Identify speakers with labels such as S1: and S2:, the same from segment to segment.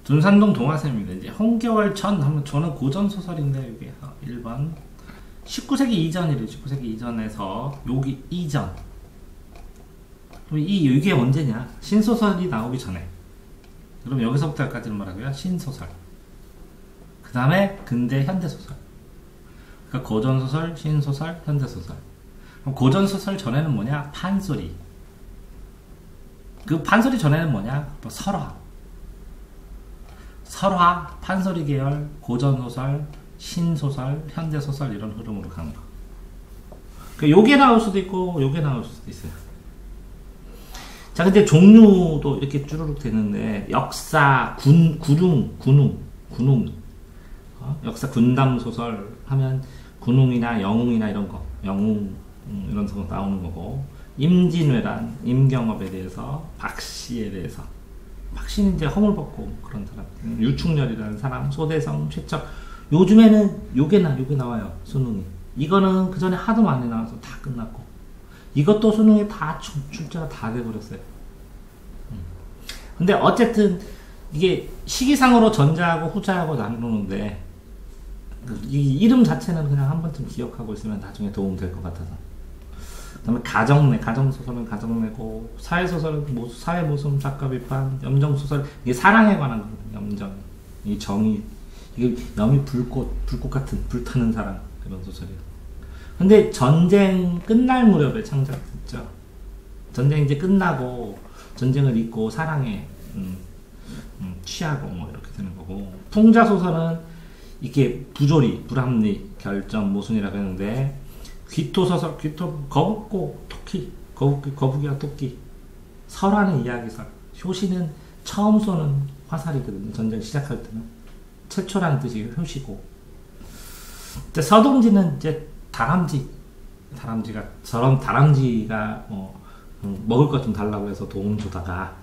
S1: 둔산동 동화샘입니다. 이제 홍겨울천 하면 저는 고전 소설인데 이게 1번 19세기 이전이래요. 19세기 이전에서 여기 이전. 이게 언제냐? 신소설이 나오기 전에. 그럼 여기서부터 여기까지는 뭐라고요? 신소설. 그 다음에 근대 현대소설. 그러니까 고전소설, 신소설, 현대소설. 그럼 고전소설 전에는 뭐냐? 판소리. 그 판소리 전에는 뭐냐? 뭐 설화. 설화, 판소리 계열, 고전소설, 신소설, 현대소설 이런 흐름으로 가는 거. 그러니까 요게 나올 수도 있고 요게 나올 수도 있어요. 자, 근데 종류도 이렇게 쭈루룩 되는데 역사, 군웅 역사 군담 소설 하면 군웅이나 영웅이나 이런 거, 영웅 이런 거 나오는 거고, 임진왜란, 임경업에 대해서, 박씨에 대해서. 박씨는 이제 허물벗고 그런 사람, 유충렬이라는 사람, 소대성, 최척. 요즘에는 요게 나와요, 수능이. 이거는 그 전에 하도 많이 나와서 다 끝났고, 이것도 수능에 다 출제가 다 돼버렸어요. 근데 어쨌든 이게 시기상으로 전자하고 후자하고 나누는데, 이 이름 자체는 그냥 한 번쯤 기억하고 있으면 나중에 도움 될 것 같아서. 그 다음에 가정내, 가정소설은 가정내고, 사회소설은 사회모순, 작가비판, 염정소설, 이게 사랑에 관한 거거든요. 염정, 이 정이, 이게 염이 불꽃 같은 불타는 사랑, 그런 소설이에요. 근데 전쟁 끝날 무렵에 창작됐죠. 전쟁 이제 끝나고, 전쟁을 잊고 사랑에 취하고 뭐 이렇게 되는 거고, 풍자소설은 이게 부조리, 불합리, 결점, 모순이라고 했는데, 귀토소설, 거북고 토끼, 거북이와 토끼, 설화는 이야기설, 효시는 처음 쏘는 화살이거든요. 전쟁 시작할 때는 최초라는 뜻이 효시고, 이제 서동지는 이제 다람쥐가 먹을 것 좀 달라고 해서 도움 주다가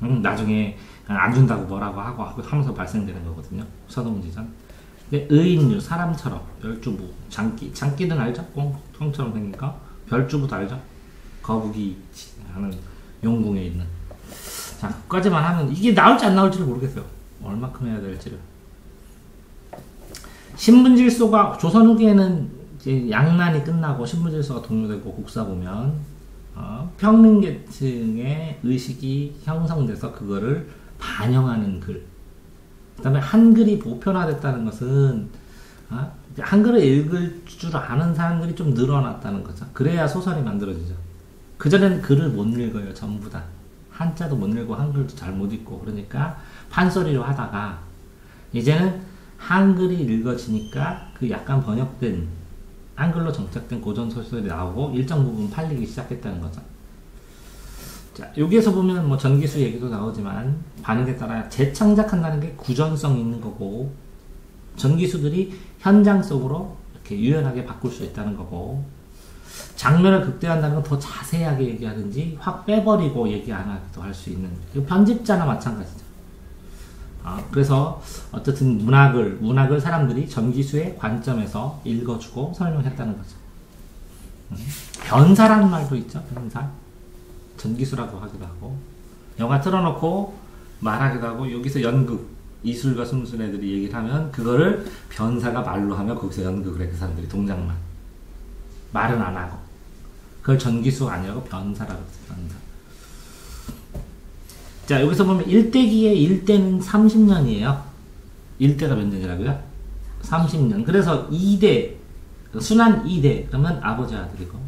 S1: 나중에 안 준다고 뭐라고 하고 하면서 발생되는 거거든요. 서동지전. 의인류, 사람처럼, 별주부, 장기는 알죠? 꽁처럼 생기니까. 별주부도 알죠? 거북이 하는 용궁에 있는. 자, 그까지만 하면 이게 나올지 안 나올지를 모르겠어요. 얼마큼 해야 될지를. 신분질서가 조선 후기에는 이제 양난이 끝나고 신분질서가 동료되고 국사 보면 평민계층의 의식이 형성돼서 그거를 반영하는 글. 그 다음에 한글이 보편화됐다는 것은 한글을 읽을 줄 아는 사람들이 좀 늘어났다는 거죠. 그래야 소설이 만들어지죠. 그전에는 글을 못 읽어요. 전부 다. 한자도 못 읽고 한글도 잘 못 읽고, 그러니까 판소리로 하다가 이제는 한글이 읽어지니까 그 약간 번역된 한글로 정착된 고전소설이 나오고 일정 부분 팔리기 시작했다는 거죠. 자, 여기에서 보면 뭐 전기수 얘기도 나오지만 반응에 따라 재창작한다는 게 구전성이 있는 거고, 전기수들이 현장 속으로 이렇게 유연하게 바꿀 수 있다는 거고, 장면을 극대화한다는 건 더 자세하게 얘기하든지 확 빼버리고 얘기 안 하기도 할 수 있는, 편집자나 마찬가지죠. 그래서 어쨌든 문학을 사람들이 전기수의 관점에서 읽어주고 설명했다는 거죠. 변사라는 말도 있죠. 변사. 전기수라고 하기도 하고, 영화 틀어놓고 말하기도 하고, 여기서 연극, 이술가 숨순 애들이 얘기를 하면 그거를 변사가 말로 하면 거기서 연극을 해. 그 사람들이 동작만, 말은 안 하고. 그걸 전기수 아니라고 변사라고 했어요. 변사. 자, 여기서 보면 일대기의 일대는 30년이에요. 일대가 몇 년이라고요? 30년. 그래서 2대, 순환 2대 그러면 아버지 아들이고,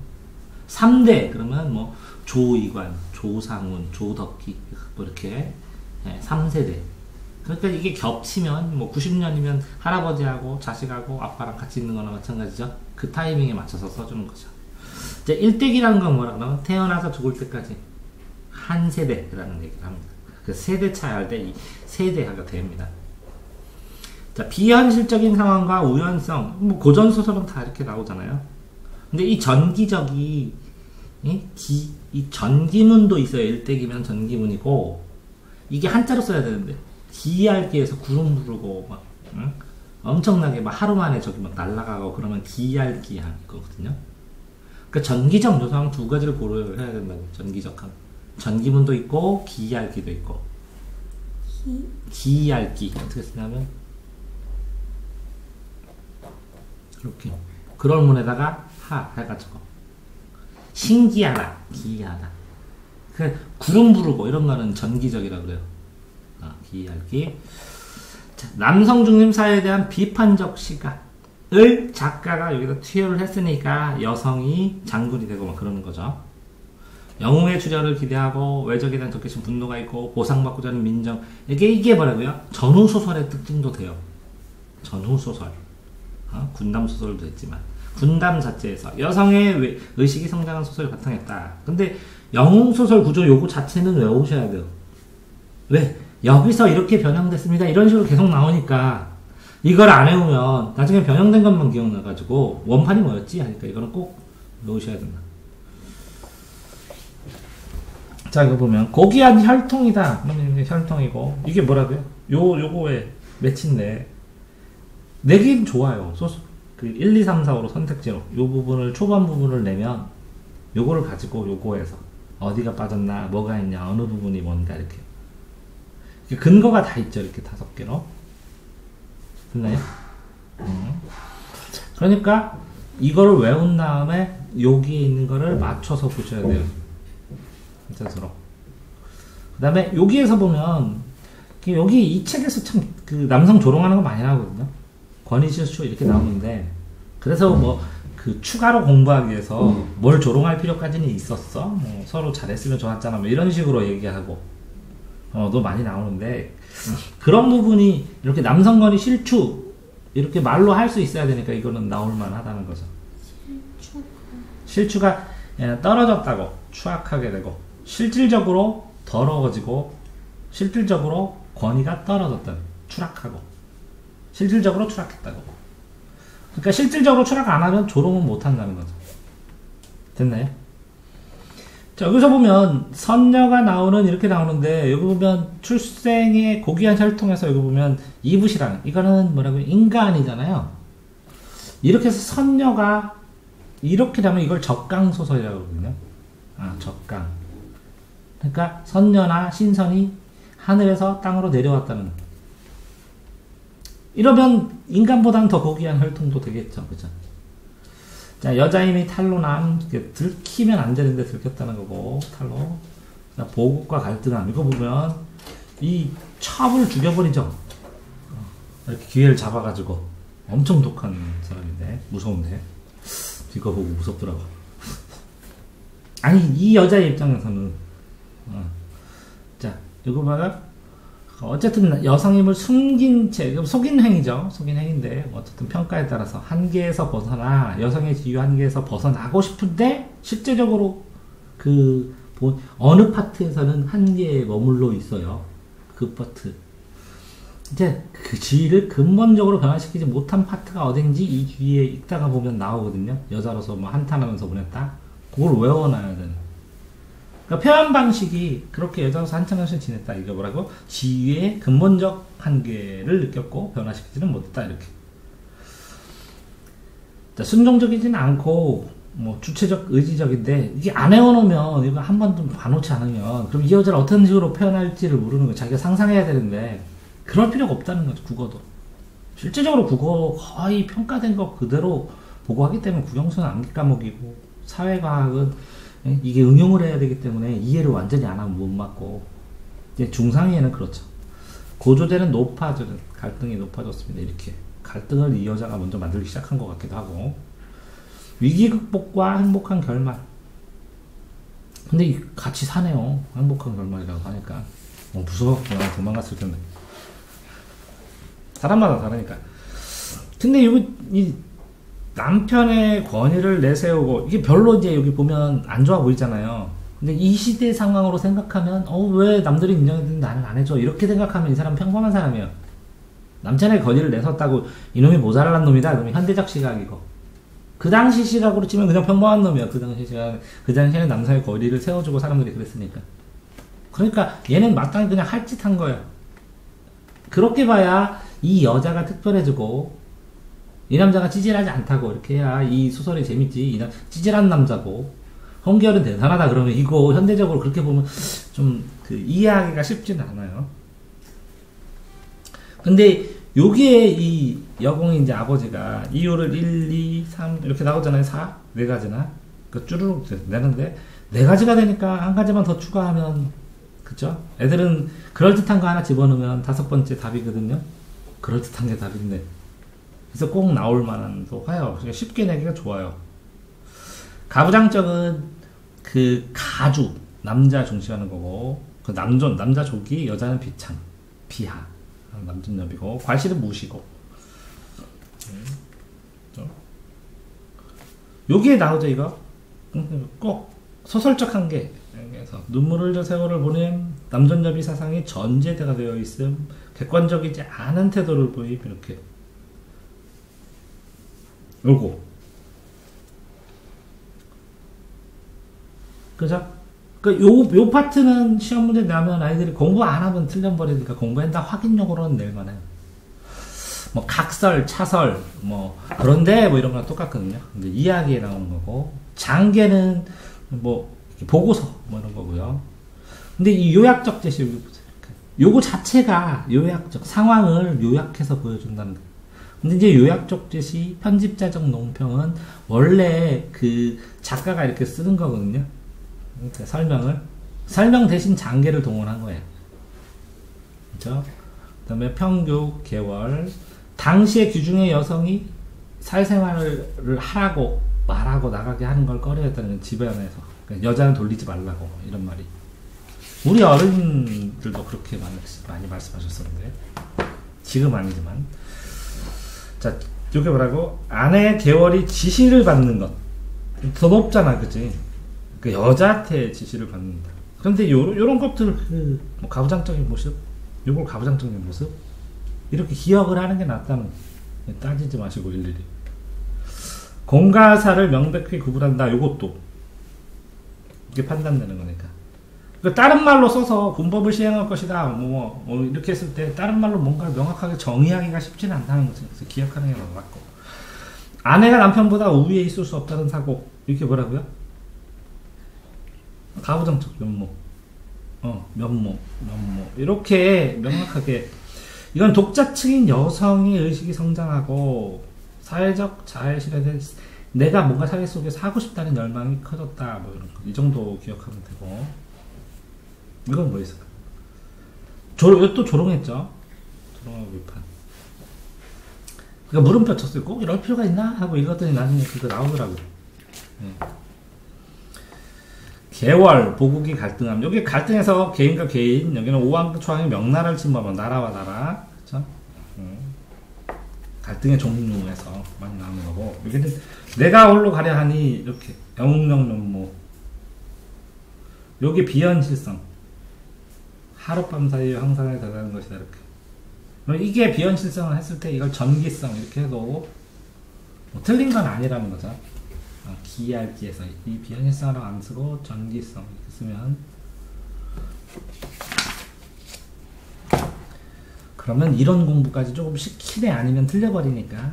S1: 3대 그러면 뭐 조이관, 조상훈, 조덕기 뭐 이렇게 3세대. 그러니까 이게 겹치면 뭐 90년이면 할아버지하고 자식하고 아빠랑 같이 있는 거나 마찬가지죠. 그 타이밍에 맞춰서 써주는 거죠. 이제 일대기라는 건 뭐라 그러면 태어나서 죽을 때까지 한 세대라는 얘기를 합니다. 그 세대 차이 할 때 이 세대가 됩니다. 자, 비현실적인 상황과 우연성, 뭐 고전 소설은 다 이렇게 나오잖아요. 근데 이 전기적이 이 전기문도 있어요. 일대기면 전기문이고, 이게 한자로 써야 되는데 기알기에서 구름 부르고 막 엄청나게 막 하루 만에 저기 막 날아가고 그러면 기알기 할 거거든요. 그러니까 전기적 요소는 두 가지를 고려해야 된다고. 전기문도 있고 기알기도 있고. 기이알기 어떻게 쓰냐면 이렇게 그럴문에다가 하 해가지고 신기하다, 기이하다. 그 구름 부르고 이런 거는 전기적이라 그래요. 기이알기. 자, 남성 중심 사회에 대한 비판적 시각을 작가가 여기다 투여를 했으니까 여성이 장군이 되고 막 그러는 거죠. 영웅의 출현을 기대하고 외적에 대한 적개심 분노가 있고 보상받고자 하는 민정. 이게 뭐라고요? 전후소설의 특징도 돼요. 전후소설. 군담소설도 했지만 군담 자체에서 여성의 의식이 성장한 소설을 바탕했다. 근데 영웅소설 구조 요거 자체는 외우셔야 돼요. 왜? 여기서 이렇게 변형됐습니다. 이런 식으로 계속 나오니까 이걸 안 외우면 나중에 변형된 것만 기억나가지고 원판이 뭐였지? 하니까 이거는 꼭 외우셔야 된다. 자, 이거 보면 고귀한 혈통이다. 혈통이고 이게 뭐라고요? 요거에 매치인데 내긴 좋아요. 그 1, 2, 3, 4, 5로 선택지로 요 부분을 초반 부분을 내면 요거를 가지고 요거에서 어디가 빠졌나 뭐가 있냐 어느 부분이 뭔가 이렇게 근거가 다 있죠. 이렇게 5개로 됐나요? 그러니까 이거를 외운 다음에 여기에 있는 거를 맞춰서 보셔야 돼요. 스스로. 그 다음에 여기에서 보면 여기 이 책에서 참 그 남성 조롱하는 거 많이 나오거든요. 권위실수 이렇게 나오는데 그래서 뭐 그 추가로 공부하기 위해서 뭘 조롱할 필요까지는 있었어? 뭐 서로 잘했으면 좋았잖아. 뭐 이런 식으로 얘기하고 도 많이 나오는데 그런 부분이 이렇게 남성 권위 실추 이렇게 말로 할 수 있어야 되니까 이거는 나올 만하다는 거죠. 실추가 떨어졌다고 추악하게 되고 실질적으로 더러워지고 실질적으로 권위가 떨어졌다는 추락하고 실질적으로 추락했다고. 그러니까 실질적으로 추락 안 하면 조롱은 못 한다는 거죠. 됐나요? 자, 여기서 보면 선녀가 나오는 이렇게 나오는데 여기 보면 출생의 고귀한 혈통에서 여기 보면 이붓이랑 이거는 뭐라고 인간이잖아요. 이렇게 해서 선녀가 이렇게 되면 이걸 적강소설이라고 하거든요. 적강. 그러니까 선녀나 신선이 하늘에서 땅으로 내려왔다는. 이러면 인간보다는 더 고귀한 혈통도 되겠죠. 그죠? 자, 여자인이 탈로남, 들키면 안 되는데 들켰다는 거고, 탈로. 자, 보국과 갈등함. 이거 보면, 이 첩을 죽여버리죠. 이렇게 기회를 잡아가지고. 엄청 독한 사람인데, 무서운데. 이거 보고 무섭더라고. 아니, 이 여자의 입장에서는, 자, 이거 봐요. 어쨌든 여성임을 숨긴 채, 속인 행위죠. 속인 행위인데 어쨌든 평가에 따라서 한계에서 벗어나 여성의 지위 한계에서 벗어나고 싶은데 실제적으로 그 어느 파트에서는 한계에 머물러 있어요. 그 파트. 이제 그 지위를 근본적으로 변화시키지 못한 파트가 어딘지 이 뒤에 읽다가 보면 나오거든요. 여자로서 뭐 한탄하면서 보냈다. 그걸 외워놔야 되는. 그러니까 표현 방식이 그렇게 여자로서 한참을 지냈다. 이게 뭐라고? 지위의 근본적 한계를 느꼈고 변화시키지는 못했다. 이렇게. 자, 순종적이지는 않고 뭐 주체적, 의지적인데 이게 안 외워놓으면 이거 한 번도 봐놓지 않으면 그럼 이 여자를 어떤 식으로 표현할지를 모르는 거 자기가 상상해야 되는데 그럴 필요가 없다는 거죠. 국어도. 실제적으로 국어 거의 평가된 거 그대로 보고 하기 때문에 국영수는 암기 과목이고 사회과학은 이게 응용을 해야 되기 때문에 이해를 완전히 안 하면 못 맞고 이제 중상위에는 그렇죠. 고조대는 높아지는 갈등이 높아졌습니다. 이렇게 갈등을 이 여자가 먼저 만들기 시작한 것 같기도 하고 위기 극복과 행복한 결말. 근데 같이 사네요. 행복한 결말이라고 하니까 무서웠구나. 도망갔을 텐데. 사람마다 다르니까. 근데 이 남편의 권위를 내세우고 이게 별로 이제 여기 보면 안 좋아 보이잖아요. 근데 이 시대 상황으로 생각하면 왜 남들이 인정해주는데 나는 안 해줘 이렇게 생각하면 이 사람 평범한 사람이에요. 남편의 권위를 내섰다고 이놈이 모자랄한 놈이다. 이놈이 현대적 시각이고 그 당시 시각으로 치면 그냥 평범한 놈이야. 그 당시 시각. 그 당시에는 남성의 권위를 세워주고 사람들이 그랬으니까. 그러니까 얘는 마땅히 그냥 할 짓 한 거예요. 그렇게 봐야 이 여자가 특별해지고 이 남자가 찌질하지 않다고 이렇게 해야 이 소설이 재밌지. 찌질한 남자고 홍계열은 대단하다 그러면 이거 현대적으로 그렇게 보면 좀 이해하기가 쉽지는 않아요. 근데 여기에 이 여공이 이제 아버지가 이유를 1, 2, 3 이렇게 나오잖아요. 4? 네 가지나. 그 쭈루룩 내는데 네 가지가 되니까 한 가지만 더 추가하면 그쵸? 애들은 그럴듯한 거 하나 집어넣으면 다섯 번째 답이거든요. 그럴듯한 게 답인데. 그래서 꼭 나올 만한 또 화요. 쉽게 내기가 좋아요. 가부장적은 그 가주 남자 중시하는 거고 그 남자족이 여자는 비창 비하 남존엽이고 괄실은 무시고 여기에 나오죠 이거 꼭 소설적 한계 그래서 눈물을 저 세월을 보낸 남존엽이 사상이 전제대가 되어 있음 객관적이지 않은 태도를 보임 이렇게 요거 그죠? 요 파트는 시험 문제 내면 아이들이 공부 안 하면 틀려버리니까 공부한다 확인용으로는 낼만해요. 뭐, 각설, 차설, 뭐, 그런데 뭐 이런 거랑 똑같거든요. 근데 이야기에 나오는 거고, 장계는 뭐, 보고서, 뭐 이런 거고요. 근데 이 요약적 제시, 여기 보세요. 요거 자체가 요약적, 상황을 요약해서 보여준다는 거예요. 근데 이제 요약적 제시, 편집자적 논평은 원래 그 작가가 이렇게 쓰는 거거든요. 그러니까 설명 대신 장계를 동원한 거예요. 그렇죠? 그다음에 평교, 계월, 당시의 규중의 여성이 사회생활을 하라고 말하고 나가게 하는 걸 꺼려했다는 집안에서 그러니까 여자는 돌리지 말라고 이런 말이 우리 어른들도 그렇게 많이 말씀하셨었는데 지금 아니지만 자 이게 뭐라고 아내의 계월이 지시를 받는 것 더 높잖아 그치 그 여자한테 지시를 받는다. 그런데 요런 것들 뭐 가부장적인 모습, 요걸 가부장적인 모습 이렇게 기억을 하는 게 낫다는 거예요. 따지지 마시고 일일이. 공가사를 명백히 구분한다. 요것도 이게 판단되는 거니까. 그러니까 다른 말로 써서 군법을 시행할 것이다. 뭐 이렇게 했을 때 다른 말로 뭔가를 명확하게 정의하기가 쉽지는 않다는 거죠. 그래서 기억하는 게 맞고. 아내가 남편보다 우위에 있을 수 없다는 사고 이렇게 뭐라고요? 가부장적 면모, 면모 이렇게 명확하게 이건 독자층인 여성의 의식이 성장하고 사회적 자애실에 대해 내가 뭔가 사회 속에서 하고 싶다는 열망이 커졌다 뭐 이런 거 이 정도 기억하면 되고 이건 뭐 있을까? 또 조롱했죠. 조롱하고 비판. 그러니까 물음표 쳤어요. 꼭 이럴 필요가 있나 하고 읽었더니 나중에 그거 나오더라고요. 네. 계월, 보국이 갈등함. 여기 갈등에서 개인과 개인, 여기는 오왕 초항이 명나라를 침범한 나라와 나라. 그쵸? 갈등의 종류에서 많이 나오는 거고. 여기는 내가 홀로 가려 하니, 이렇게. 영웅명면모. 여기 비현실성. 하룻밤 사이에 황상에 달하는 것이다, 이렇게. 이게 비현실성을 했을 때 이걸 전기성, 이렇게 해도, 뭐 틀린 건 아니라는 거죠. 기알기에서 이 비현실성을 안 쓰고 전기성 이렇게 쓰면 그러면 이런 공부까지 조금 시키네 아니면 틀려버리니까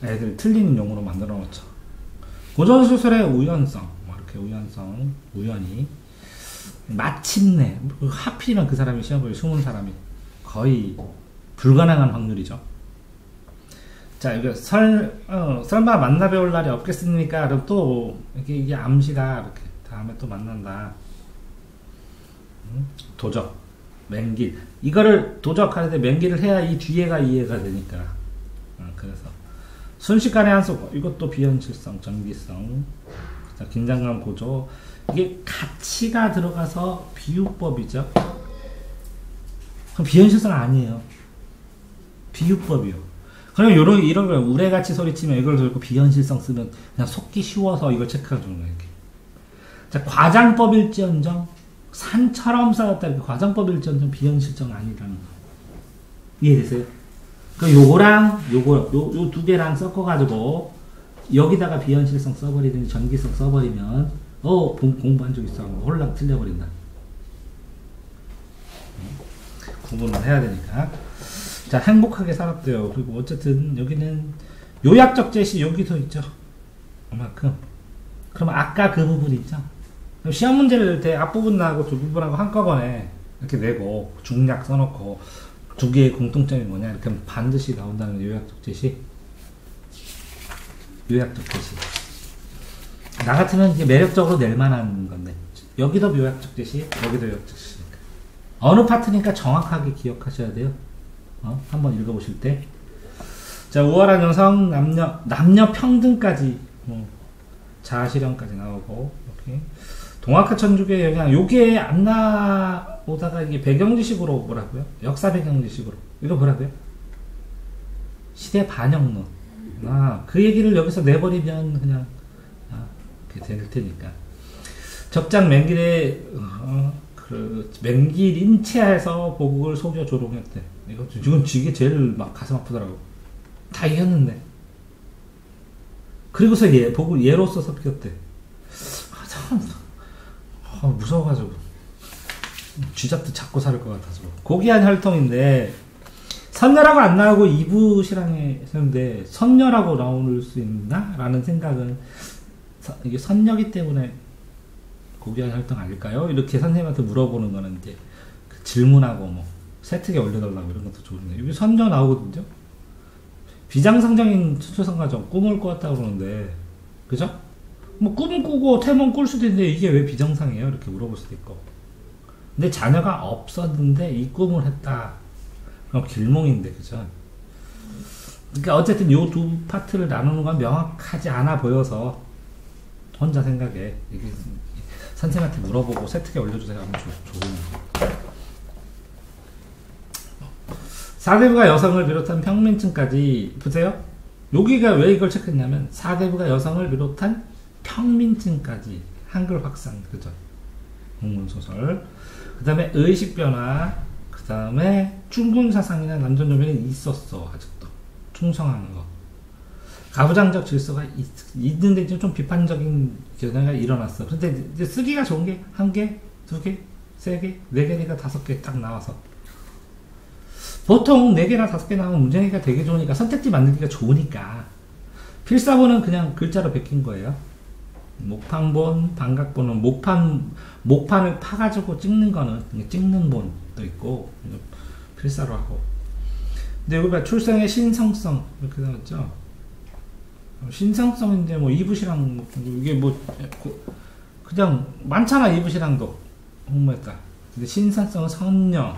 S1: 애들 틀리는 용어로 만들어 놓죠. 고전소설의 우연성 뭐 이렇게 우연성 우연히 마침내 하필이면 그 사람이 시험을 숨은 사람이 거의 불가능한 확률이죠. 자, 여기 설마 만나 뵈올 날이 없겠습니까? 그럼 또, 이게 암시다. 이렇게. 다음에 또 만난다. 도적. 맹길. 이거를 도적하는데 맹길을 해야 이 뒤에가 이해가 되니까. 그래서. 순식간에 한 속. 이것도 비현실성, 전기성. 자, 긴장감 고조. 이게 가치가 들어가서 비유법이죠. 그럼 비현실성 아니에요. 비유법이요. 그럼 이런 걸 우레같이 소리치면 이걸 들고 비현실성 쓰면 그냥 속기 쉬워서 이걸 체크해 주는 거예요. 이렇게. 자, 과장법일지언정 산처럼 쌓였다 이렇게 과장법일지언정 비현실성 아니라는 거. 이해되세요? 그 요거랑 요 두 개랑 섞어가지고 여기다가 비현실성 써버리든지 전기성 써버리면 공부한 적 있어 홀랑 틀려버린다. 구분을 해야 되니까. 자, 행복하게 살았대요. 그리고 어쨌든 여기는 요약적 제시 여기서 있죠. 그만큼. 그럼 아까 그 부분 있죠. 시험 문제를 낼 때 앞부분 나하고 뒷부분하고 한꺼번에 이렇게 내고 중략 써놓고 두 개의 공통점이 뭐냐? 이렇게 하면 반드시 나온다는 요약적 제시. 요약적 제시. 나 같으면 이제 매력적으로 낼 만한 건데. 여기도 요약적 제시, 여기도 요약적 제시니까. 어느 파트니까 정확하게 기억하셔야 돼요. 한번 읽어보실 때. 자, 우월한 여성, 남녀 평등까지, 자아실현까지 나오고, 이렇게. 동학화 천주교의 영향, 요게 안 나오다가 이게 배경지식으로 뭐라고요? 역사 배경지식으로. 이거 뭐라고요? 시대 반영론. 그 얘기를 여기서 내버리면 그냥, 그렇게 될 테니까. 적장 맹길의, 맹길 인체에서 보국을 속여 조롱했대. 이게 제일 막 가슴 아프더라고. 다 이겼는데. 그리고서 보국 예로서 섞였대. 무서워가지고 쥐잡듯 잡고 살 것 같아서 고귀한 혈통인데 선녀라고 안 나오고 이부시랑에 쓰는데 선녀라고 나올 수 있나? 라는 생각은 이게 선녀기 때문에 고귀한 혈통 아닐까요? 이렇게 선생님한테 물어보는 거는 이제 그 질문하고 뭐 세특에 올려달라고 이런 것도 좋은데 여기 선녀 나오거든요. 비장성장인 추초성가정 꿈을 꿔왔다고 그러는데 그죠? 뭐 꿈을 꾸고 태몽 꿀 수도 있는데 이게 왜 비정상이에요? 이렇게 물어볼 수도 있고. 근데 자녀가 없었는데 이 꿈을 했다. 그럼 길몽인데, 그죠? 그러니까 어쨌든 요 두 파트를 나누는 건 명확하지 않아 보여서 혼자 생각해. 이게 선생님한테 물어보고 세특에 올려주세요 하면 좋은. 사대부가 여성을 비롯한 평민층까지 보세요. 여기가 왜 이걸 체크했냐면 사대부가 여성을 비롯한 평민층까지 한글 확산 그죠? 공문소설 그 다음에 의식 변화 그 다음에 충분사상이나 남존여변이 있었어. 아직도 충성하는 거 가부장적 질서가 있는데 좀 비판적인 견해가 일어났어. 근데 이제 쓰기가 좋은 게 한 개, 두 개, 세 개, 네 개니까 다섯 개 딱 나와서 보통 네 개나 다섯 개 나오면 문제가 되게 좋으니까 선택지 만들기가 좋으니까 필사본은 그냥 글자로 베낀 거예요. 목판본, 반각본은 목판을 파가지고 찍는 거는 찍는 본도 있고 필사로 하고. 근데 여기 봐 출생의 신성성 이렇게 나왔죠. 신성성인데 뭐 이부시랑 이게 뭐 그냥 많잖아. 이부시랑도 홍보했다. 근데 신성성은 선녀.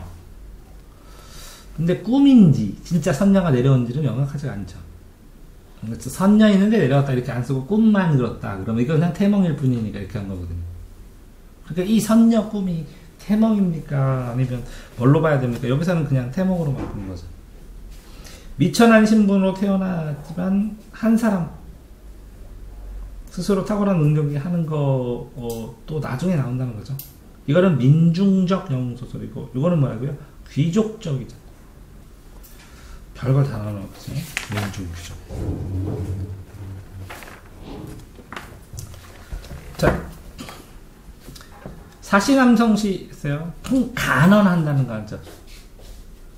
S1: 근데 꿈인지 진짜 선녀가 내려온지는 명확하지가 않죠. 선녀 있는데 내려왔다 이렇게 안 쓰고 꿈만 그렇다 그러면 이건 그냥 태몽일 뿐이니까 이렇게 한 거거든요. 그러니까 이 선녀 꿈이 태몽입니까 아니면 뭘로 봐야 됩니까? 여기서는 그냥 태몽으로 바꾸는 거죠. 미천한 신분으로 태어났지만 한 사람 스스로 탁월한 능력이 하는 거 또 나중에 나온다는 거죠. 이거는 민중적 영웅소설이고 이거는 뭐라고요? 귀족적이죠. 별걸 다 나눠놨지. 민중 귀족. 자, 사시남성시 있어요. 간언한다는 거 알죠?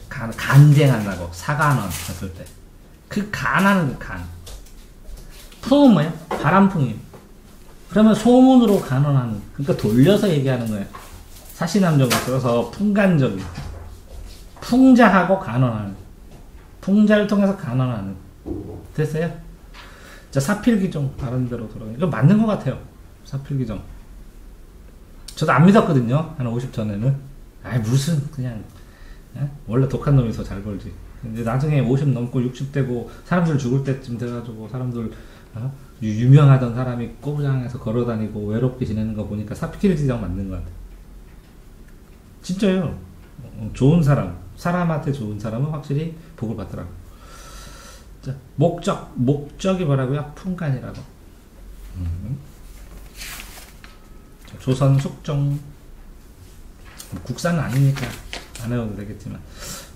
S1: 간쟁한다고 사간언 했을 때 그 간하는 간. 풍은 뭐야? 바람풍임. 그러면 소문으로 간언하는. 그러니까 돌려서 얘기하는 거예요. 사시남정을 써서 풍간적인. 풍자하고 간언하는. 풍자를 통해서 간언하는. 됐어요? 자, 사필기종 다른 데로 돌아가. 이거 맞는 것 같아요. 사필기종. 저도 안 믿었거든요. 한 50 전에는. 아이 무슨 그냥 원래 독한 놈이 더 잘 벌지. 근데 나중에 50 넘고 60 되고 사람들 죽을 때쯤 돼가지고 사람들 유명하던 사람이 꼬부장에서 걸어다니고 외롭게 지내는 거 보니까 사필기종 맞는 것 같아. 진짜요. 좋은 사람한테 좋은 사람은 확실히 복을 받더라고. 자, 목적이 뭐라고요? 풍간이라고. 자, 조선 숙종. 국사는 아니니까 안 해도 되겠지만,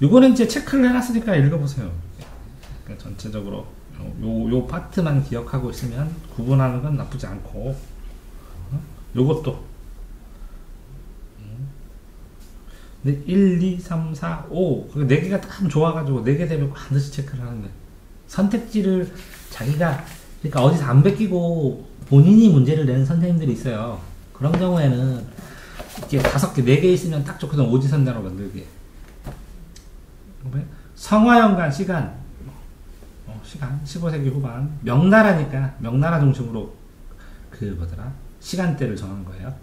S1: 요거는 이제 체크를 해놨으니까 읽어보세요. 그러니까 전체적으로 요 파트만 기억하고 있으면 구분하는 건 나쁘지 않고, 요것도. 근데 1, 2, 3, 4, 5 4개가 딱 좋아가지고 4개 되면 반드시 체크를 하는 거예요. 선택지를 자기가 그러니까 어디서 안 베끼고 본인이 문제를 내는 선생님들이 있어요. 그런 경우에는 이렇게 5개, 4개 있으면 딱 좋거든. 오지선다로 만들기. 성화연간 시간, 시간 15세기 후반 명나라니까 명나라 중심으로 그 뭐더라 시간대를 정한 거예요.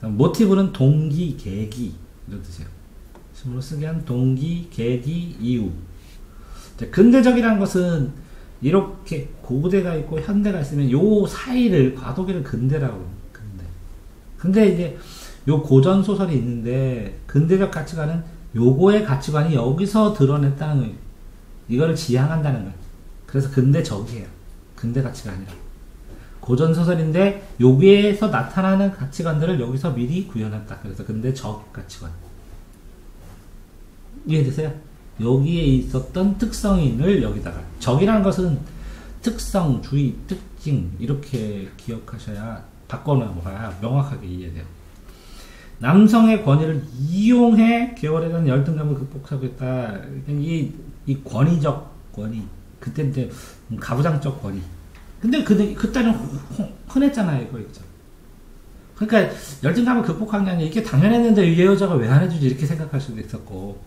S1: 모티브는 동기, 계기 이런 뜻이에요. 심으로 쓰게 한 동기, 계기, 이유. 근대적이라는 것은 이렇게 고대가 있고 현대가 있으면 요 사이를 과도기를 근대라고 해요. 근데 이제 요 고전 소설이 있는데 근대적 가치관은 요거의 가치관이 여기서 드러냈다는 거예요. 이거를 지향한다는 거예요. 그래서 근대적이에요. 근대 가치가 아니라. 고전 소설인데 여기에서 나타나는 가치관들을 여기서 미리 구현했다. 그래서 근대적 가치관. 이해되세요? 여기에 있었던 특성인을 여기다가 적이라는 것은 특성, 주의, 특징 이렇게 기억하셔야 바꿔놔야 명확하게 이해돼요. 남성의 권위를 이용해 계열에 대한 열등감을 극복하겠다. 이 권위적 권위. 그때 이제 가부장적 권위. 근데 그때는 흔했잖아요. 이거 있죠. 그러니까 열등감을 극복한 게 아니라 이게 당연했는데 이 여자가 왜 안 해주지 이렇게 생각할 수도 있었고,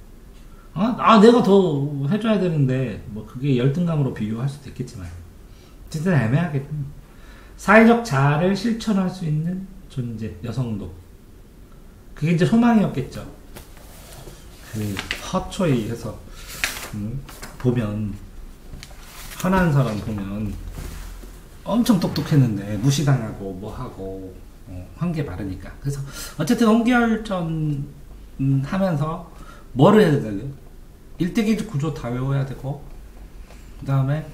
S1: 내가 더 해줘야 되는데 뭐 그게 열등감으로 비유할 수도 있겠지만 진짜 애매하게 사회적 자아를 실천할 수 있는 존재 여성도 그게 이제 소망이었겠죠. 그 허초이 해서 보면 흔한 사람 보면 엄청 똑똑했는데 무시당하고 뭐하고 한 게 많으니까. 그래서 어쨌든 홍계열전 하면서 뭐를 해야 되나요? 일대기 구조 다 외워야 되고, 그 다음에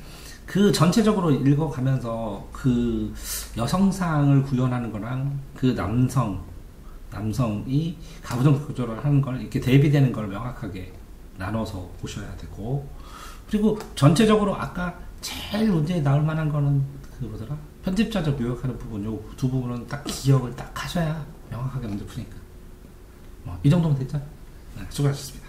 S1: 그 전체적으로 읽어가면서 그 여성상을 구현하는 거랑 그 남성이 가부장 구조를 하는 걸 이렇게 대비되는 걸 명확하게 나눠서 보셔야 되고, 그리고 전체적으로 아까 제일 문제에 나올 만한 거는 그 뭐더라? 편집자적 요약하는 부분, 요 두 부분은 딱 기억을 딱 하셔야 명확하게 문제 푸니까. 이 정도면 됐죠? 네, 수고하셨습니다.